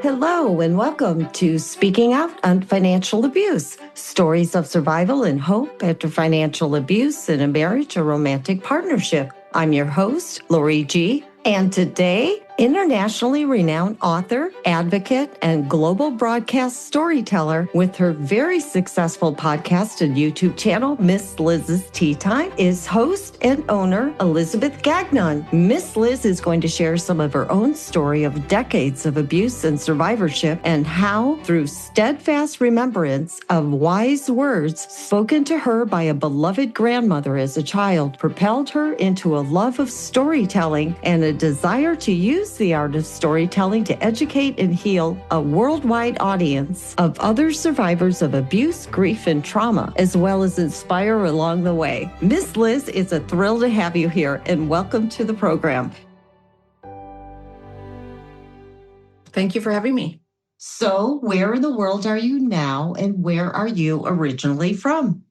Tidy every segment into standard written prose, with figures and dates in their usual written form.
Hello and welcome to Speaking Out on Financial Abuse, stories of survival and hope after financial abuse in a marriage or romantic partnership. I'm your host, Lori G., and today, internationally renowned author, advocate, and global broadcast storyteller with her very successful podcast and YouTube channel, Miss Liz's Teatime, is host and owner Elizabeth Gagnon. Miss Liz is going to share some of her own story of decades of abuse and survivorship and how, through steadfast remembrance of wise words spoken to her by a beloved grandmother as a child, propelled her into a love of storytelling and a desire to use the art of storytelling to educate and heal a worldwide audience of other survivors of abuse, grief, and trauma, as well as inspire along the way. Miss Liz, it's a thrill to have you here, and welcome to the program. Thank you for having me. So, where in the world are you now, and where are you originally from?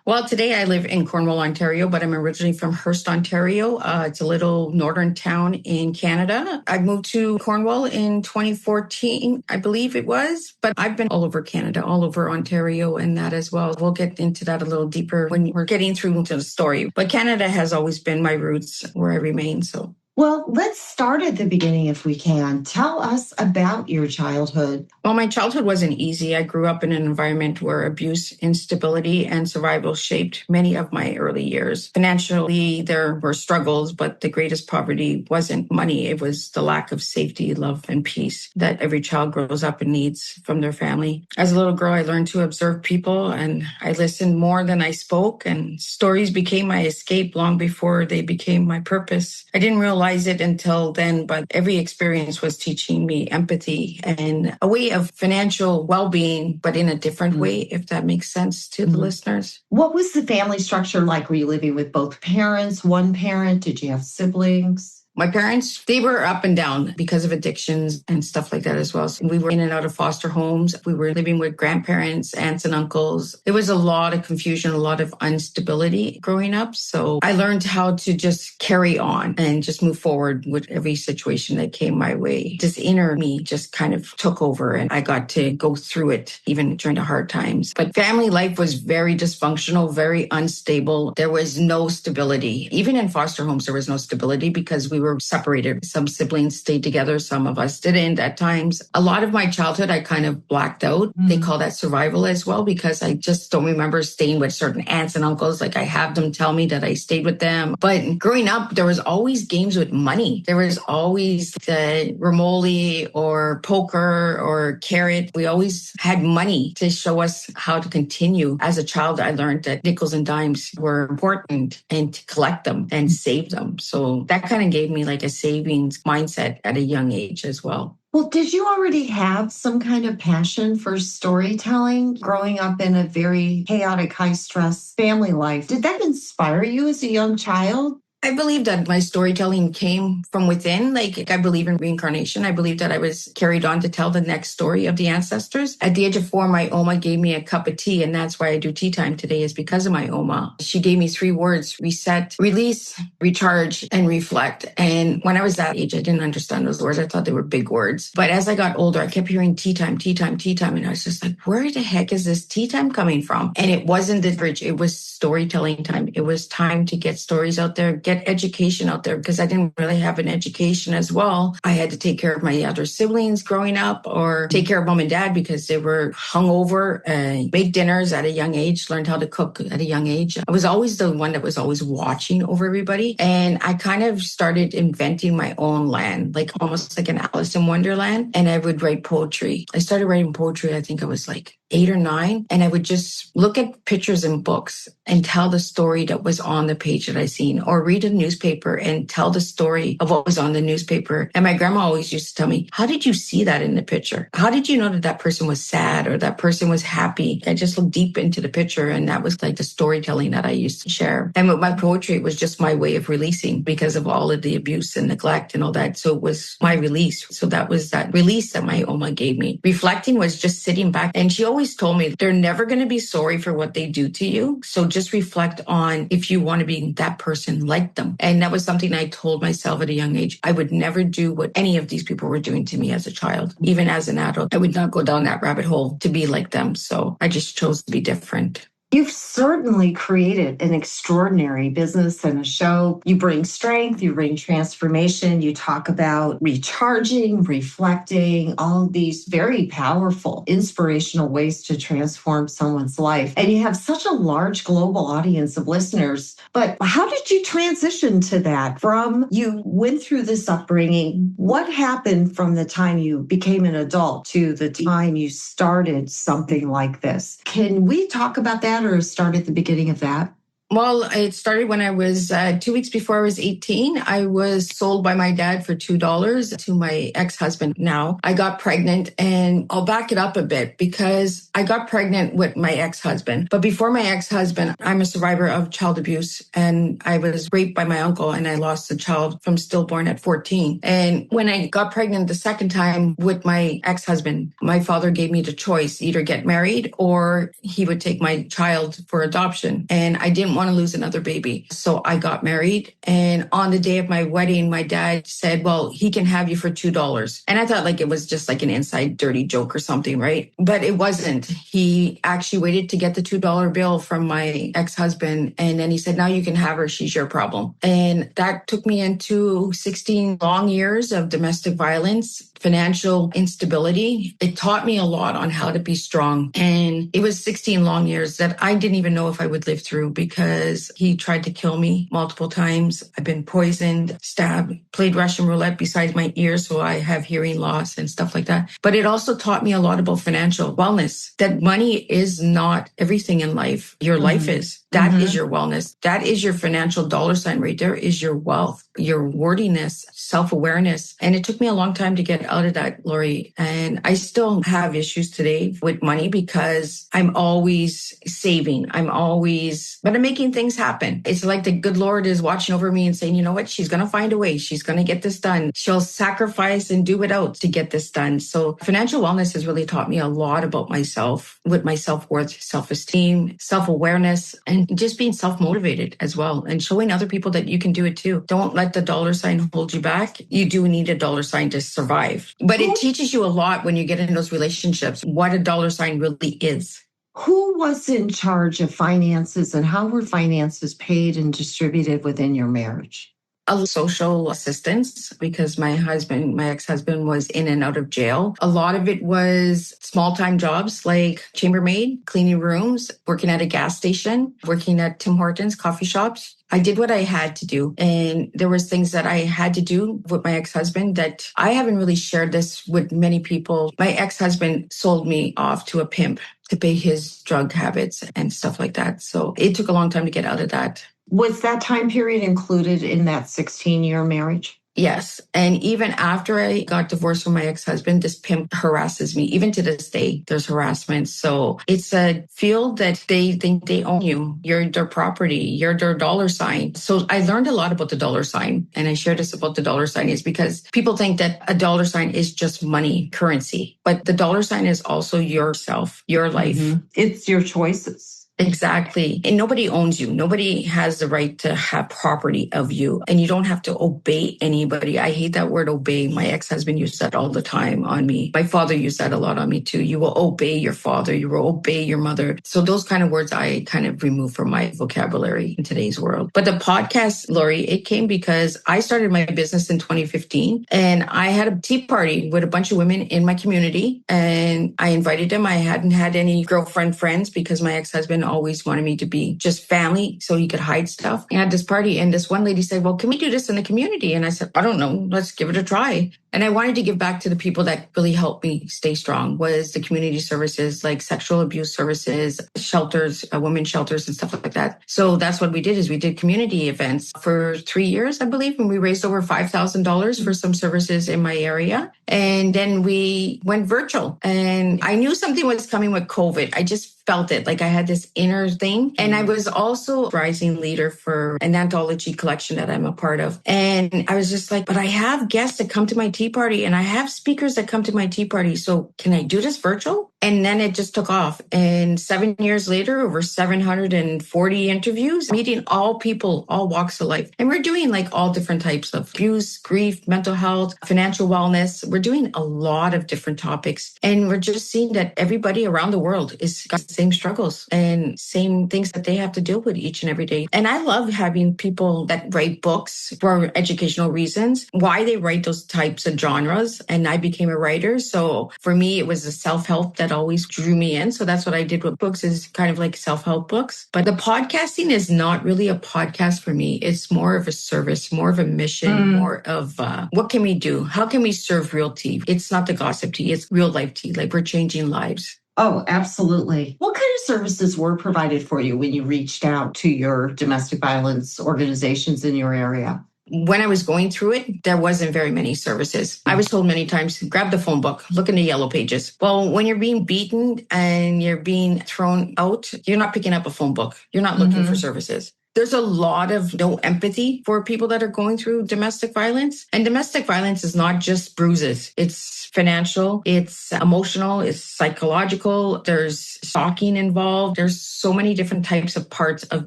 Well, today I live in Cornwall, Ontario, but I'm originally from Hearst, Ontario. It's a little northern town in Canada. I moved to Cornwall in 2014, I believe it was, but I've been all over Canada, all over Ontario and that as well. We'll get into that a little deeper when we're getting through into the story. But Canada has always been my roots where I remain, so. Well, let's start at the beginning if we can. Tell us about your childhood. Well, my childhood wasn't easy. I grew up in an environment where abuse, instability, and survival shaped many of my early years. Financially, there were struggles, but the greatest poverty wasn't money. It was the lack of safety, love, and peace that every child grows up and needs from their family. As a little girl, I learned to observe people, and I listened more than I spoke, and stories became my escape long before they became my purpose. I didn't realize it until then, but every experience was teaching me empathy and a way of financial well-being, but in a different way, if that makes sense to the listeners. What was the family structure like? Were you living with both parents, one parent? Did you have siblings? My parents, they were up and down because of addictions and stuff like that as well. So we were in and out of foster homes. We were living with grandparents, aunts and uncles. There was a lot of confusion, a lot of instability growing up. So I learned how to just carry on and just move forward with every situation that came my way. This inner me just kind of took over and I got to go through it even during the hard times. But family life was very dysfunctional, very unstable. There was no stability. Even in foster homes, there was no stability because we were separated. Some siblings stayed together. Some of us didn't at times. A lot of my childhood, I kind of blacked out. They call that survival as well, because I just don't remember staying with certain aunts and uncles. Like I have them tell me that I stayed with them. But growing up, there was always games with money. There was always the remoli or poker or carrot. We always had money to show us how to continue. As a child, I learned that nickels and dimes were important and to collect them and save them. So that kind of gave me like a savings mindset at a young age as well. Well, did you already have some kind of passion for storytelling growing up in a very chaotic, high-stress family life? Did that inspire you as a young child? I believe that my storytelling came from within. Like, I believe in reincarnation. I believe that I was carried on to tell the next story of the ancestors. At the age of 4, my Oma gave me a cup of tea, and that's why I do tea time today, is because of my Oma. She gave me 3 words: reset, release, recharge, and reflect. And when I was that age, I didn't understand those words. I thought they were big words. But as I got older, I kept hearing tea time, tea time, tea time. And I was just like, where the heck is this tea time coming from? And it wasn't the fridge. It was storytelling time. It was time to get stories out there, get education out there, because I didn't really have an education as well. I had to take care of my other siblings growing up or take care of mom and dad because they were hungover and make dinners at a young age, learned how to cook at a young age. I was always the one that was always watching over everybody. And I kind of started inventing my own land, like almost like an Alice in Wonderland. And I would write poetry. I started writing poetry, I think I was like 8 or 9. And I would just look at pictures in books and tell the story that was on the page that I seen, or read a newspaper and tell the story of what was on the newspaper. And my grandma always used to tell me, how did you see that in the picture? How did you know that that person was sad or that person was happy? I just looked deep into the picture, and that was like the storytelling that I used to share. And with my poetry, it was just my way of releasing because of all of the abuse and neglect and all that. So it was my release. So that was that release that my Oma gave me. Reflecting was just sitting back, and she always always told me they're never going to be sorry for what they do to you. So just reflect on if you want to be that person like them. And that was something I told myself at a young age. I would never do what any of these people were doing to me as a child. Even as an adult, I would not go down that rabbit hole to be like them. So I just chose to be different. You've certainly created an extraordinary business and a show. You bring strength, you bring transformation, you talk about recharging, reflecting, all these very powerful, inspirational ways to transform someone's life. And you have such a large global audience of listeners. But how did you transition to that? From you went through this upbringing, what happened from the time you became an adult to the time you started something like this? Can we talk about that or start at the beginning of that? Well, it started when I was 2 weeks before I was 18. I was sold by my dad for $2 to my ex-husband now. I got pregnant, and I'll back it up a bit because I got pregnant with my ex-husband. But before my ex-husband, I'm a survivor of child abuse, and I was raped by my uncle, and I lost the child from stillborn at 14. And when I got pregnant the second time with my ex-husband, my father gave me the choice, either get married or he would take my child for adoption. And I didn't want to lose another baby. So I got married. And on the day of my wedding, my dad said, well, he can have you for $2. And I thought like it was just like an inside dirty joke or something, right? But it wasn't. He actually waited to get the $2 bill from my ex-husband. And then he said, now you can have her. She's your problem. And that took me into 16 long years of domestic violence, financial instability. It taught me a lot on how to be strong. And it was 16 long years that I didn't even know if I would live through because he tried to kill me multiple times. I've been poisoned, stabbed, played Russian roulette beside my ears, so I have hearing loss and stuff like that. But it also taught me a lot about financial wellness, that money is not everything in life. Your life is. That is your wellness. That is your financial dollar sign right there, is your wealth, your wordiness, self-awareness. And it took me a long time to get out of that, Lori. And I still have issues today with money because I'm always saving. But I'm making things happen. It's like the good Lord is watching over me and saying, you know what? She's going to find a way. She's going to get this done. She'll sacrifice and do without to get this done. So financial wellness has really taught me a lot about myself, with my self-worth, self-esteem, self-awareness, and just being self-motivated as well, and showing other people that you can do it too. Don't let the dollar sign hold you back. You do need a dollar sign to survive. But it teaches you a lot when you get in those relationships, what a dollar sign really is. Who was in charge of finances and how were finances paid and distributed within your marriage? A social assistance because my ex-husband was in and out of jail. A lot of it was small-time jobs like chambermaid, cleaning rooms, working at a gas station, working at Tim Hortons, coffee shops. I did what I had to do. And there was things that I had to do with my ex-husband that I haven't really shared this with many people. My ex-husband sold me off to a pimp to pay his drug habits and stuff like that. So it took a long time to get out of that. Was that time period included in that 16-year marriage? Yes. And even after I got divorced from my ex-husband, this pimp harasses me. Even to this day, there's harassment. So it's a field that they think they own you. You're their property. You're their dollar sign. So I learned a lot about the dollar sign. And I share this about the dollar sign is because people think that a dollar sign is just money, currency. But the dollar sign is also yourself, your life. It's your choices. Exactly. And nobody owns you. Nobody has the right to have property of you. And you don't have to obey anybody. I hate that word obey. My ex-husband used that all the time on me. My father used that a lot on me too. You will obey your father. You will obey your mother. So those kind of words I kind of remove from my vocabulary in today's world. But the podcast, Lori, it came because I started my business in 2015 and I had a tea party with a bunch of women in my community and I invited them. I hadn't had any girlfriend friends because my ex-husband always wanted me to be just family so he could hide stuff. I had this party and this one lady said, well, can we do this in the community? And I said, I don't know, let's give it a try. And I wanted to give back to the people that really helped me stay strong was the community services like sexual abuse services, shelters, women's shelters and stuff like that. So that's what we did is we did community events for 3 years, I believe, and we raised over $5,000 for some services in my area. And then we went virtual and I knew something was coming with COVID. I just felt it, like I had this inner thing. And I was also a rising leader for an anthology collection that I'm a part of. And I was just like, but I have guests that come to my tea tea party and I have speakers that come to my tea party. So can I do this virtual? And then it just took off. And 7 years later, over 740 interviews, meeting all people, all walks of life. And we're doing like all different types of abuse, grief, mental health, financial wellness. We're doing a lot of different topics. And we're just seeing that everybody around the world is got the same struggles and same things that they have to deal with each and every day. And I love having people that write books for educational reasons, why they write those types of genres. And I became a writer. So for me, it was the self-help that always drew me in. So that's what I did with books, is kind of like self-help books. But the podcasting is not really a podcast for me. It's more of a service, more of a mission, more of what can we do? How can we serve real tea? It's not the gossip tea. It's real life tea. Like we're changing lives. Oh, absolutely. What kind of services were provided for you when you reached out to your domestic violence organizations in your area? When I was going through it, there wasn't very many services. I was told many times, grab the phone book, look in the yellow pages. Well, when you're being beaten and you're being thrown out, you're not picking up a phone book. You're not looking for services. There's a lot of no empathy for people that are going through domestic violence. And domestic violence is not just bruises. It's financial, it's emotional, it's psychological. There's stalking involved. There's so many different types of parts of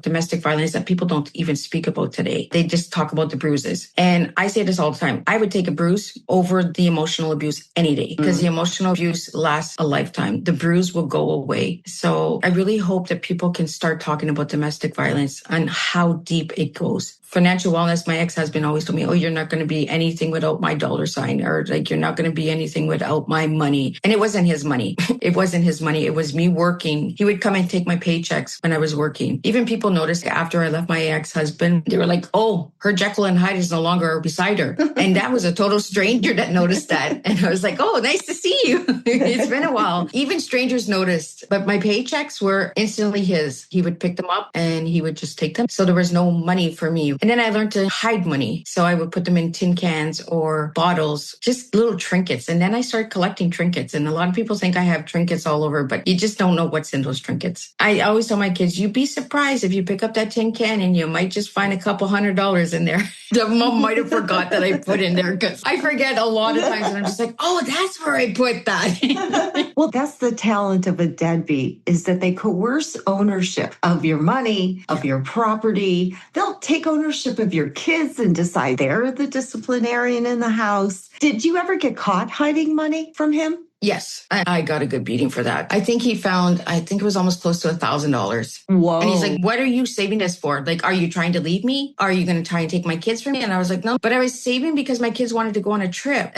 domestic violence that people don't even speak about today. They just talk about the bruises. And I say this all the time. I would take a bruise over the emotional abuse any day, because the emotional abuse lasts a lifetime. The bruise will go away. So I really hope that people can start talking about domestic violence and how deep it goes. Financial wellness, my ex-husband always told me, oh, you're not going to be anything without my dollar sign, or like, you're not going to be anything without my money. And it wasn't his money. It wasn't his money. It was me working. He would come and take my paychecks when I was working. Even people noticed after I left my ex-husband, they were like, oh, her Jekyll and Hyde is no longer beside her. And that was a total stranger that noticed that. And I was like, oh, nice to see you. It's been a while. Even strangers noticed, but my paychecks were instantly his. He would pick them up and he would just take them. So there was no money for me. And then I learned to hide money. So I would put them in tin cans or bottles, just little trinkets. And then I started collecting trinkets. And a lot of people think I have trinkets all over, but you just don't know what's in those trinkets. I always tell my kids, you'd be surprised if you pick up that tin can and you might just find a couple $100 in there. The mom might have forgot that I put in there, because I forget a lot of times and I'm just like, oh, that's where I put that. Well, that's the talent of a deadbeat, is that they coerce ownership of your money, of your property. They'll take ownership of your kids and decide they're the disciplinarian in the house. Did you ever get caught hiding money from him? Yes, I got a good beating for that. I think it was almost close to $1,000. Whoa. And he's like, what are you saving this for? Like, are you trying to leave me? Are you going to try and take my kids from me? And I was like, no, but I was saving because my kids wanted to go on a trip.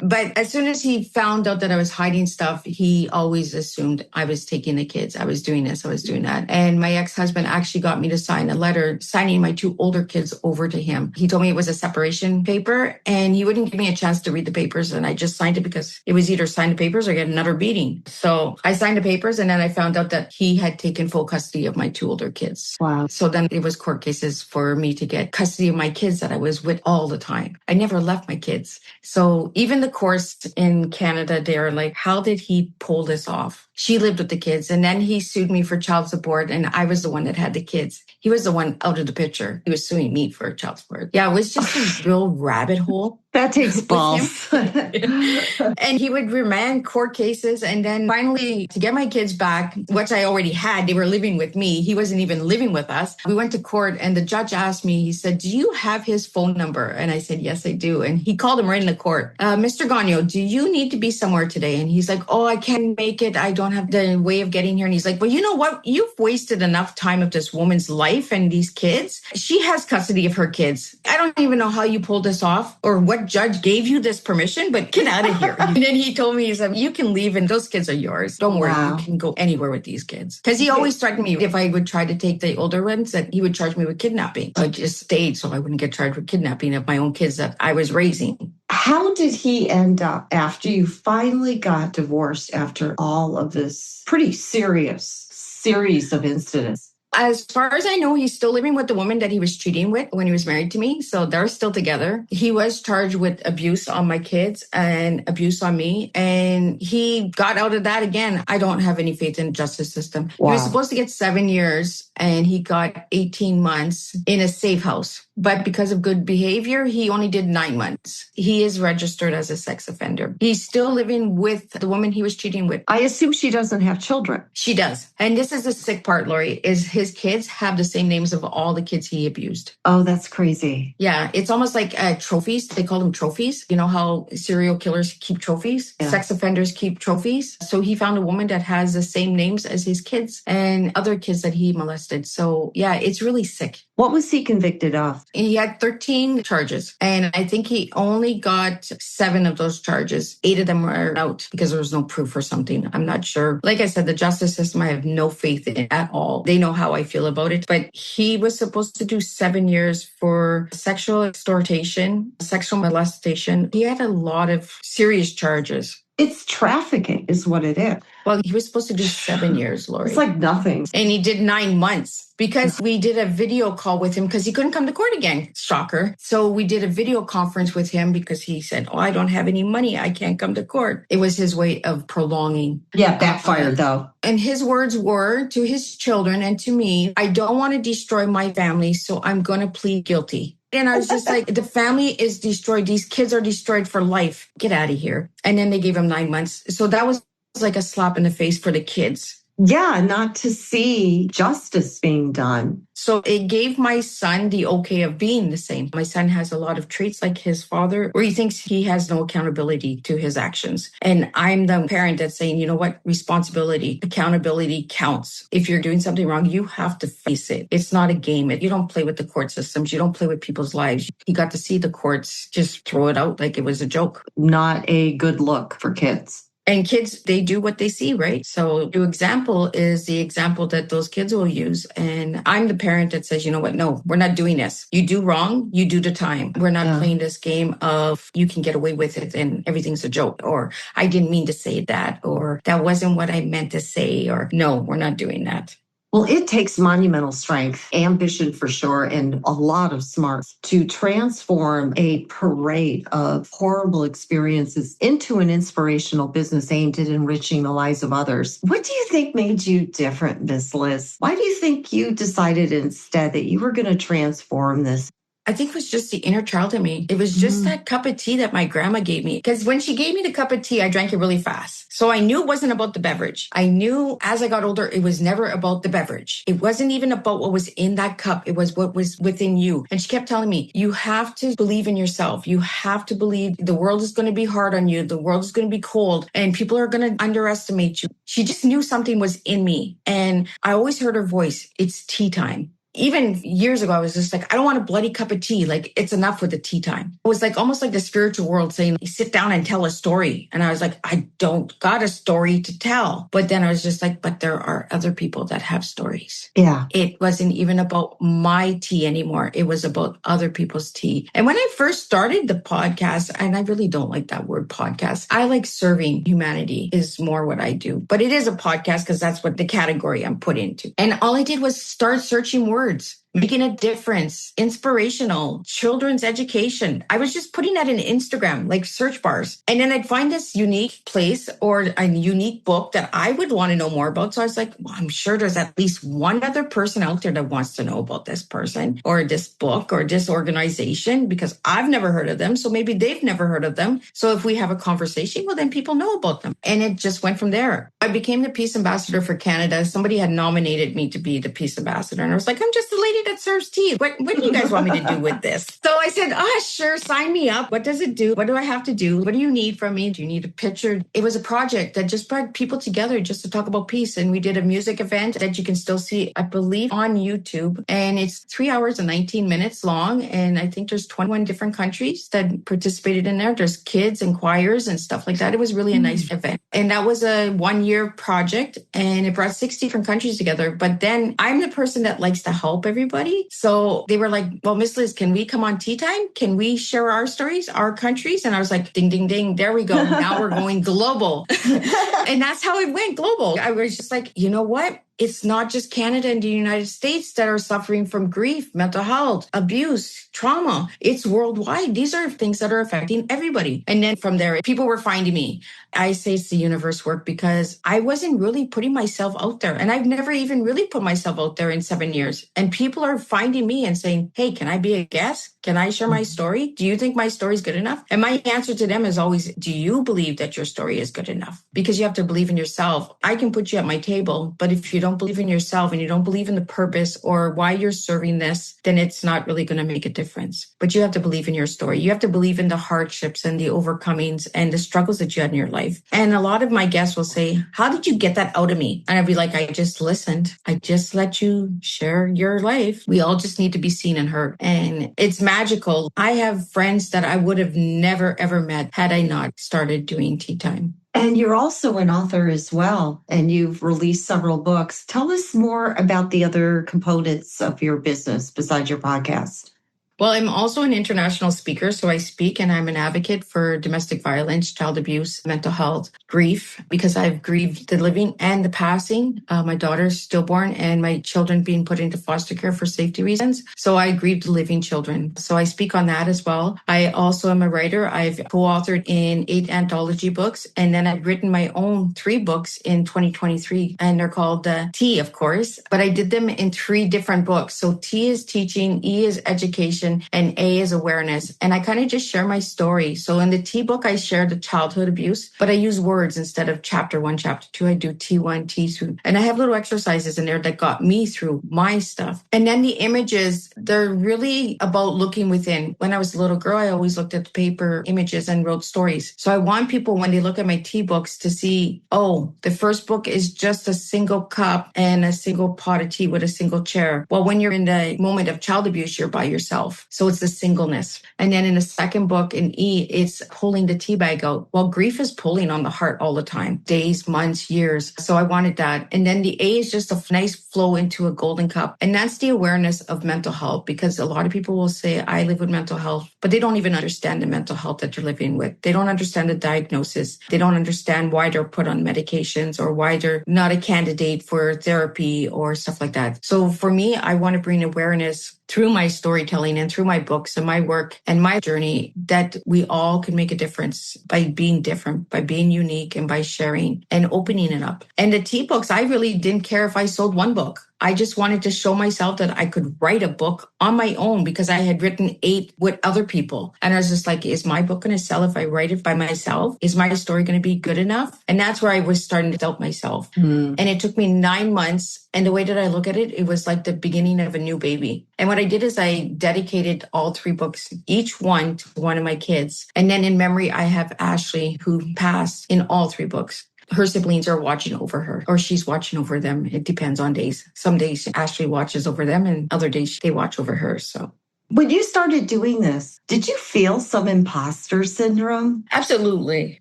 But as soon as he found out that I was hiding stuff, he always assumed I was taking the kids. I was doing this, I was doing that. And my ex-husband actually got me to sign a letter signing my 2 older kids over to him. He told me it was a separation paper and he wouldn't give me a chance to read the papers. And I just signed it because it was either sign the papers or get another beating. So I signed the papers and then I found out that he had taken full custody of my 2 older kids. Wow. So then it was court cases for me to get custody of my kids that I was with all the time. I never left my kids. So even the courts in Canada, they're like, how did he pull this off? She lived with the kids and then he sued me for child support and I was the one that had the kids. He was the one out of the picture. He was suing me for child support. Yeah, it was just a real rabbit hole. That takes balls. And he would remand court cases. And then finally, to get my kids back, which I already had, they were living with me. He wasn't even living with us. We went to court and the judge asked me, he said, do you have his phone number? And I said, yes, I do. And he called him right in the court. Mr. Gagnon, do you need to be somewhere today? And he's like, oh, I can't make it. I don't have the way of getting here. And he's like, well, you know what? You've wasted enough time of this woman's life and these kids. She has custody of her kids. I don't even know how you pulled this off or what judge gave you this permission, but get out of here. And then he told me, he said, you can leave and those kids are yours. Don't worry. Wow. You can go anywhere with these kids. Because he always threatened me if I would try to take the older ones that he would charge me with kidnapping. I just stayed so I wouldn't get charged with kidnapping of my own kids that I was raising. How did he end up after you finally got divorced after all of this pretty serious series of incidents? As far as I know, he's still living with the woman that he was cheating with when he was married to me. So they're still together. He was charged with abuse on my kids and abuse on me. And he got out of that again. I don't have any faith in the justice system. Wow. He was supposed to get 7 years and he got 18 months in a safe house. But because of good behavior, he only did 9 months. He is registered as a sex offender. He's still living with the woman he was cheating with. I assume she doesn't have children. She does. And this is the sick part, Lori, is his kids have the same names of all the kids he abused. Oh, that's crazy. Yeah, it's almost like trophies. They call them trophies. You know how serial killers keep trophies? Yeah. Sex offenders keep trophies. So he found a woman that has the same names as his kids and other kids that he molested. So yeah, it's really sick. What was he convicted of? And he had 13 charges. And I think he only got 7 of those charges. 8 of them were out because there was no proof or something. I'm not sure. Like I said, the justice system, I have no faith in at all. They know how I feel about it. But he was supposed to do 7 years for sexual extortion, sexual molestation. He had a lot of serious charges. It's trafficking is what it is. Well, he was supposed to do 7 years, Lori. It's like nothing. And he did 9 months because we did a video call with him because he couldn't come to court again. Shocker. So we did a video conference with him because he said, I don't have any money. I can't come to court. It was his way of prolonging. Yeah, backfired though. And his words were to his children and to me, I don't want to destroy my family, so I'm going to plead guilty. And I was just like, the family is destroyed. These kids are destroyed for life. Get out of here. And then they gave him 9 months. So that was like a slap in the face for the kids. Yeah, not to see justice being done. So it gave my son the okay of being the same. My son has a lot of traits like his father, where he thinks he has no accountability to his actions. And I'm the parent that's saying, you know what? Responsibility, accountability counts. If you're doing something wrong, you have to face it. It's not a game. You don't play with the court systems. You don't play with people's lives. He got to see the courts just throw it out like it was a joke. Not a good look for kids. And kids, they do what they see, right? So the example is the example that those kids will use. And I'm the parent that says, you know what? No, we're not doing this. You do wrong, you do the time. We're not playing this game of you can get away with it and everything's a joke. Or I didn't mean to say that. Or that wasn't what I meant to say. Or no, we're not doing that. Well, it takes monumental strength, ambition for sure, and a lot of smarts to transform a parade of horrible experiences into an inspirational business aimed at enriching the lives of others. What do you think made you different, Miss Liz? Why do you think you decided instead that you were going to transform this? I think it was just the inner child in me. It was just that cup of tea that my grandma gave me. Because when she gave me the cup of tea, I drank it really fast. So I knew it wasn't about the beverage. I knew as I got older, it was never about the beverage. It wasn't even about what was in that cup. It was what was within you. And she kept telling me, you have to believe in yourself. You have to believe the world is going to be hard on you. The world is going to be cold and people are going to underestimate you. She just knew something was in me. And I always heard her voice. It's tea time. Even years ago, I was just like, I don't want a bloody cup of tea. Like, it's enough with the tea time. It was like almost like the spiritual world saying, sit down and tell a story. And I was like, I don't got a story to tell. But then I was just like, but there are other people that have stories. Yeah. It wasn't even about my tea anymore. It was about other people's tea. And when I first started the podcast, and I really don't like that word podcast, I like serving humanity is more what I do. But it is a podcast because that's what the category I'm put into. And all I did was start searching words. Making a difference, inspirational, children's education. I was just putting that in Instagram, like search bars. And then I'd find this unique place or a unique book that I would want to know more about. So I was like, well, I'm sure there's at least one other person out there that wants to know about this person or this book or this organization because I've never heard of them. So maybe they've never heard of them. So if we have a conversation, well, then people know about them. And it just went from there. I became the Peace Ambassador for Canada. Somebody had nominated me to be the Peace Ambassador. And I was like, I'm just the lady that serves tea. What do you guys want me to do with this? So I said, sure, sign me up. What does it do? What do I have to do? What do you need from me? Do you need a picture? It was a project that just brought people together just to talk about peace. And we did a music event that you can still see, I believe, on YouTube. And it's 3 hours and 19 minutes long. And I think there's 21 different countries that participated in there. There's kids and choirs and stuff like that. It was really a nice event. And that was a 1-year project. And it brought 6 different countries together. But then I'm the person that likes to help everybody. So they were like, well, Miss Liz, can we come on Tea Time? Can we share our stories, our countries? And I was like, ding, ding, ding. There we go. Now we're going global. And that's how it went global. I was just like, you know what? it's not just Canada and the United States that are suffering from grief, mental health, abuse, trauma. It's worldwide. These are things that are affecting everybody. And then from there, people were finding me. I say it's the universe work because I wasn't really putting myself out there. And I've never even really put myself out there in 7 years. And people are finding me and saying, hey, can I be a guest? Can I share my story? Do you think my story is good enough? And my answer to them is always, do you believe that your story is good enough? Because you have to believe in yourself. I can put you at my table, but if you don't believe in yourself and you don't believe in the purpose or why you're serving this, then it's not really going to make a difference. But you have to believe in your story. You have to believe in the hardships and the overcomings and the struggles that you had in your life. And a lot of my guests will say, how did you get that out of me? And I'd be like, I just listened. I just let you share your life. We all just need to be seen and heard. And it's magical. I have friends that I would have never, ever met had I not started doing Tea Time. And you're also an author as well, and you've released several books. Tell us more about the other components of your business besides your podcast. Well, I'm also an international speaker, so I speak and I'm an advocate for domestic violence, child abuse, mental health, grief, because I've grieved the living and the passing. My daughter's stillborn and my children being put into foster care for safety reasons. So I grieved the living children. So I speak on that as well. I also am a writer. I've co-authored in 8 anthology books, and then I've written my own 3 books in 2023, and they're called T, of course, but I did them in 3 different books. So T is teaching, E is education, and A is awareness. And I kind of just share my story. So in the T book, I share the childhood abuse, but I use words instead of chapter 1, chapter 2. I do T1, T2. And I have little exercises in there that got me through my stuff. And then the images, they're really about looking within. When I was a little girl, I always looked at the paper images and wrote stories. So I want people, when they look at my T books, to see, oh, the first book is just a single cup and a single pot of tea with a single chair. Well, when you're in the moment of child abuse, you're by yourself. So it's the singleness. And then in the second book, in E, it's pulling the tea bag out. Well, grief is pulling on the heart all the time, days, months, years. So I wanted that. And then the A is just a nice flow into a golden cup. And that's the awareness of mental health, because a lot of people will say, I live with mental health, but they don't even understand the mental health that they're living with. They don't understand the diagnosis. They don't understand why they're put on medications or why they're not a candidate for therapy or stuff like that. So for me, I want to bring awareness through my storytelling and through my books and my work and my journey that we all can make a difference by being different, by being unique, and by sharing and opening it up. And the Tea books, I really didn't care if I sold 1 book. I just wanted to show myself that I could write a book on my own because I had written 8 with other people. And I was just like, is my book going to sell if I write it by myself? Is my story going to be good enough? And that's where I was starting to doubt myself. And it took me 9 months. And the way that I look at it, it was like the beginning of a new baby. And what I did is I dedicated all 3 books, each one to one of my kids. And then in memory, I have Ashley, who passed, in all 3 books. Her siblings are watching over her, or she's watching over them. It depends on days. Some days Ashley watches over them and other days they watch over her. So when you started doing this, did you feel some imposter syndrome? Absolutely.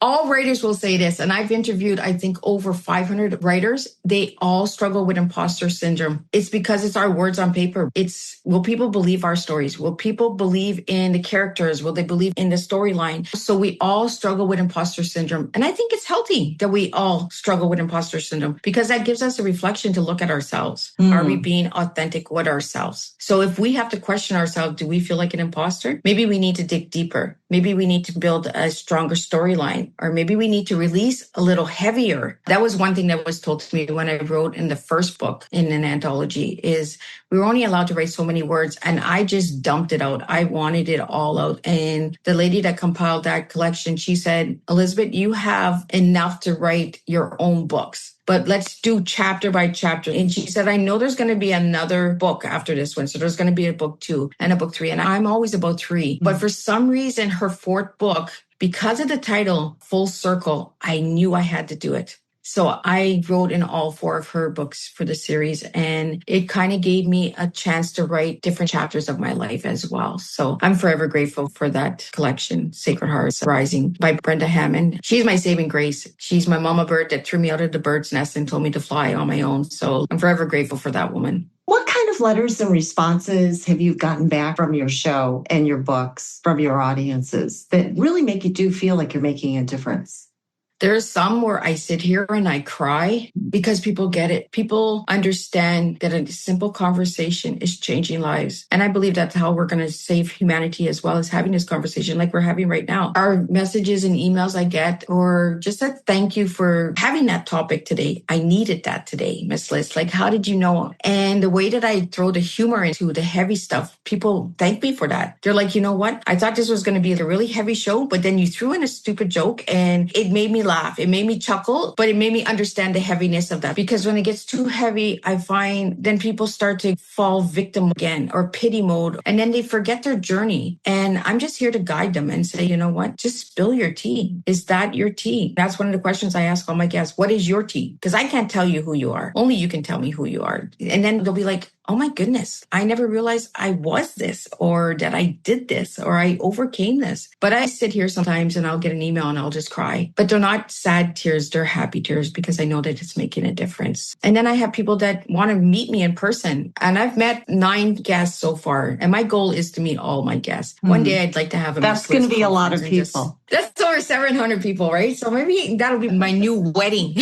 All writers will say this, and I've interviewed, I think, over 500 writers. They all struggle with imposter syndrome. It's because it's our words on paper. It's, will people believe our stories? Will people believe in the characters? Will they believe in the storyline? So we all struggle with imposter syndrome. And I think it's healthy that we all struggle with imposter syndrome because that gives us a reflection to look at ourselves. Are we being authentic with ourselves? So if we have to question ourselves, do we feel like an imposter? Maybe we need to dig deeper. Maybe we need to build a stronger storyline, or maybe we need to release a little heavier. That was one thing that was told to me when I wrote in the first book in an anthology is we were only allowed to write so many words, and I just dumped it out. I wanted it all out. And the lady that compiled that collection, she said, Elizabeth, you have enough to write your own books, but let's do chapter by chapter. And she said, I know there's going to be another book after this one. So there's going to be a book 2 and a book 3. And I'm always about 3. But for some reason, her 4th book, because of the title, Full Circle, I knew I had to do it. So I wrote in all 4 of her books for the series, and it kind of gave me a chance to write different chapters of my life as well. So I'm forever grateful for that collection, Sacred Hearts Rising by Brenda Hammond. She's my saving grace. She's my mama bird that threw me out of the bird's nest and told me to fly on my own. So I'm forever grateful for that woman. What kind of letters and responses have you gotten back from your show and your books from your audiences that really make you do feel like you're making a difference? There's some where I sit here and I cry because people get it. People understand that a simple conversation is changing lives. And I believe that's how we're going to save humanity, as well as having this conversation like we're having right now. Our messages and emails I get, or just a thank you for having that topic today. I needed that today, Miss Liz. Like, how did you know? And the way that I throw the humor into the heavy stuff, people thank me for that. They're like, you know what? I thought this was going to be a really heavy show, but then you threw in a stupid joke and it made me laugh. It made me chuckle, but it made me understand the heaviness of that. Because when it gets too heavy, I find then people start to fall victim again or pity mode, and then they forget their journey. And I'm just here to guide them and say, you know what? Just spill your tea. Is that your tea? That's one of the questions I ask all my guests. What is your tea? Because I can't tell you who you are. Only you can tell me who you are. And then they'll be like, oh my goodness, I never realized I was this, or that I did this, or I overcame this. But I sit here sometimes and I'll get an email and I'll just cry. But they're not sad tears, they're happy tears, because I know that it's making a difference. And then I have people that want to meet me in person. And I've met 9 guests so far. And my goal is to meet all my guests. One day I'd like to have a That's going to be a lot of people. That's over 700 people, right? So maybe that'll be my new wedding.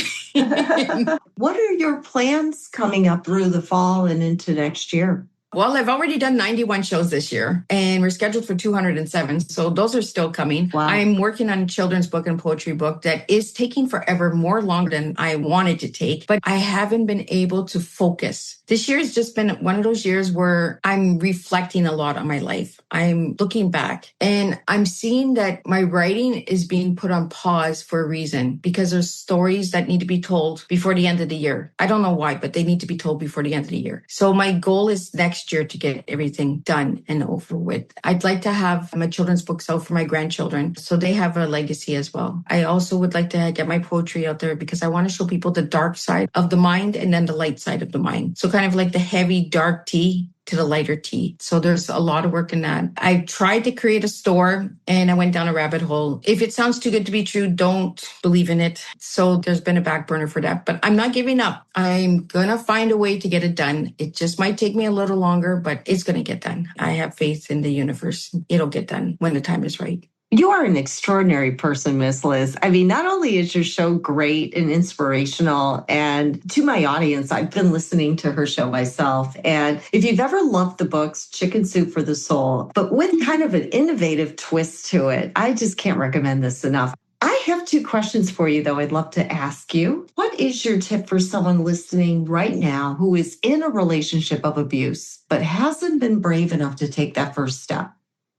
What are your plans coming up through the fall and into next year? Well, I've already done 91 shows this year, and we're scheduled for 207. So those are still coming. Wow. I'm working on a children's book and poetry book that is taking forever, more longer than I wanted to take, but I haven't been able to focus. This year has just been one of those years where I'm reflecting a lot on my life. I'm looking back and I'm seeing that my writing is being put on pause for a reason, because there's stories that need to be told before the end of the year. I don't know why, but they need to be told before the end of the year. So my goal is next year to get everything done and over with. I'd like to have my children's books out for my grandchildren, so they have a legacy as well. I also would like to get my poetry out there because I want to show people the dark side of the mind and then the light side of the mind. So kind of like the heavy, dark tea to the lighter tea. So there's a lot of work in that. I tried to create a store and I went down a rabbit hole. If it sounds too good to be true, don't believe in it. So there's been a back burner for that, but I'm not giving up. I'm going to find a way to get it done. It just might take me a little longer, but it's going to get done. I have faith in the universe. It'll get done when the time is right. You are an extraordinary person, Miss Liz. I mean, not only is your show great and inspirational, and to my audience, I've been listening to her show myself. And if you've ever loved the books, Chicken Soup for the Soul, but with kind of an innovative twist to it, I just can't recommend this enough. I have 2 questions for you, though, I'd love to ask you. What is your tip for someone listening right now who is in a relationship of abuse, but hasn't been brave enough to take that first step?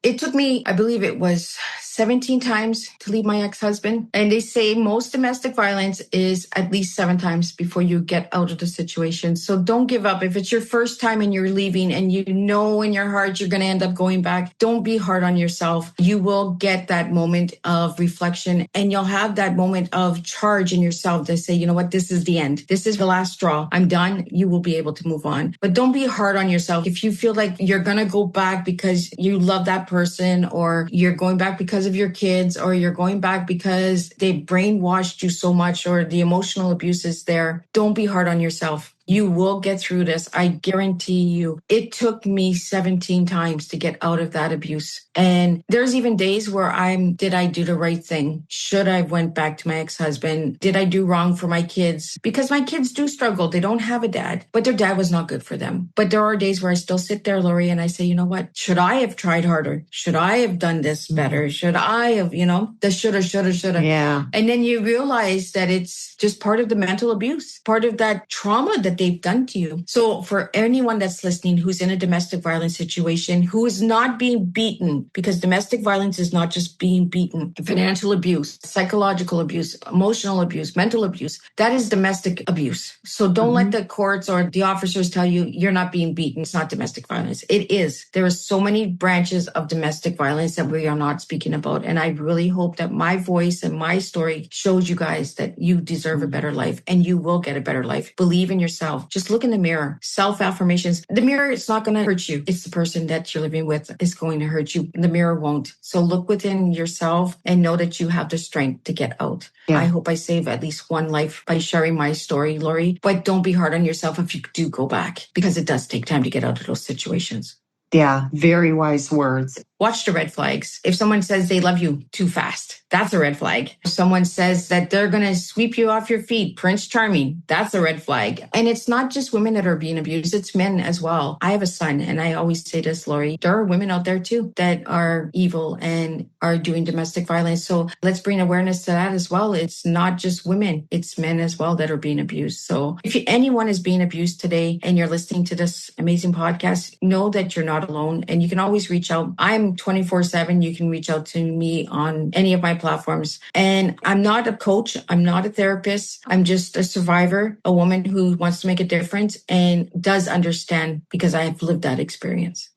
It took me, I believe it was 17 times to leave my ex-husband. And they say most domestic violence is at least 7 times before you get out of the situation. So don't give up. If it's your first time and you're leaving and you know in your heart you're going to end up going back, don't be hard on yourself. You will get that moment of reflection and you'll have that moment of charge in yourself to say, you know what, this is the end. This is the last straw. I'm done. You will be able to move on. But don't be hard on yourself. If you feel like you're going to go back because you love that person, or you're going back because of your kids, or you're going back because they brainwashed you so much, or the emotional abuse is there, don't be hard on yourself. You will get through this. I guarantee you. It took me 17 times to get out of that abuse. And there's even days where did I do the right thing? Should I have went back to my ex-husband? Did I do wrong for my kids? Because my kids do struggle. They don't have a dad, but their dad was not good for them. But there are days where I still sit there, Lori, and I say, you know what? Should I have tried harder? Should I have done this better? Should I have, the shoulda. Yeah. And then you realize that it's just part of the mental abuse, part of that trauma that they've done to you. So for anyone that's listening who's in a domestic violence situation, who is not being beaten, because domestic violence is not just being beaten, financial abuse, psychological abuse, emotional abuse, mental abuse, that is domestic abuse. So don't let the courts or the officers tell you you're not being beaten. It's not domestic violence. It is. There are so many branches of domestic violence that we are not speaking about. And I really hope that my voice and my story shows you guys that you deserve a better life and you will get a better life. Believe in yourself. Just look in the mirror. Self-affirmations. The mirror is not going to hurt you. It's the person that you're living with is going to hurt you. The mirror won't. So look within yourself and know that you have the strength to get out. Yeah. I hope I save at least one life by sharing my story, Lori. But don't be hard on yourself if you do go back, because it does take time to get out of those situations. Yeah, very wise words. watch the red flags. If someone says they love you too fast, that's a red flag. If someone says that they're going to sweep you off your feet, Prince Charming, that's a red flag. And it's not just women that are being abused, it's men as well. I have a son, and I always say this, Lori, there are women out there too that are evil and are doing domestic violence. So let's bring awareness to that as well. It's not just women, it's men as well that are being abused. So if anyone is being abused today and you're listening to this amazing podcast, know that you're not alone, and you can always reach out. I'm 24/7. You can reach out to me on any of my platforms. And I'm not a coach. I'm not a therapist. I'm just a survivor, a woman who wants to make a difference and does understand because I have lived that experience.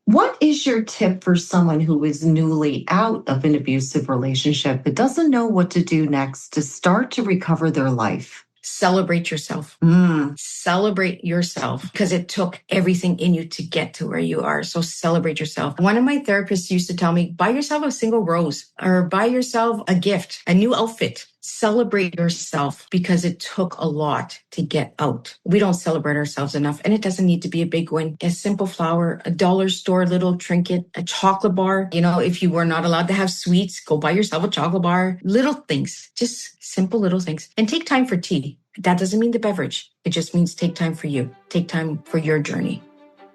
What is your tip for someone who is newly out of an abusive relationship but doesn't know what to do next to start to recover their life? Celebrate yourself. Celebrate yourself, because it took everything in you to get to where you are. So celebrate yourself. One of my therapists used to tell me, buy yourself a single rose or buy yourself a gift, a new outfit. Celebrate yourself, because it took a lot to get out. We don't celebrate ourselves enough, and it doesn't need to be a big one. A simple flower, a dollar store little trinket, a chocolate bar. You know, if you were not allowed to have sweets, go buy yourself a chocolate bar. Little things, just simple little things. And take time for tea. That doesn't mean the beverage. It just means take time for you. Take time for your journey.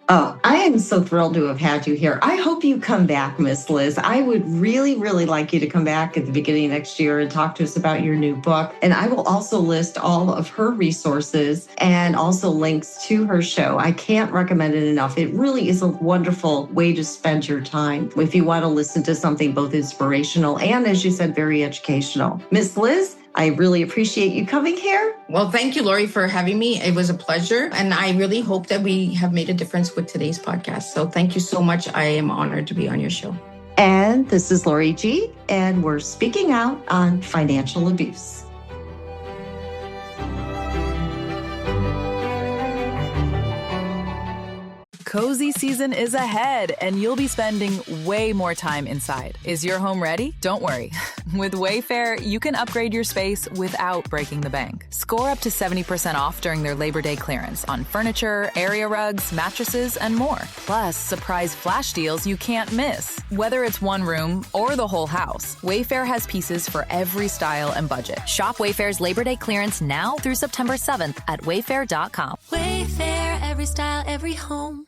Oh, I am so thrilled to have had you here. I hope you come back, Miss Liz. I would really, really like you to come back at the beginning of next year and talk to us about your new book. And I will also list all of her resources and also links to her show. I can't recommend it enough. It really is a wonderful way to spend your time if you want to listen to something both inspirational and, as you said, very educational. Miss Liz, I really appreciate you coming here. Well, thank you, Lori, for having me. It was a pleasure. And I really hope that we have made a difference with today's podcast. So thank you so much. I am honored to be on your show. And this is Lori G, and we're speaking out on financial abuse. Cozy season is ahead, and you'll be spending way more time inside. Is your home ready? Don't worry. With Wayfair, you can upgrade your space without breaking the bank. Score up to 70% off during their Labor Day clearance on furniture, area rugs, mattresses, and more. Plus, surprise flash deals you can't miss. Whether it's one room or the whole house, Wayfair has pieces for every style and budget. Shop Wayfair's Labor Day clearance now through September 7th at wayfair.com. Wayfair, every style, every home.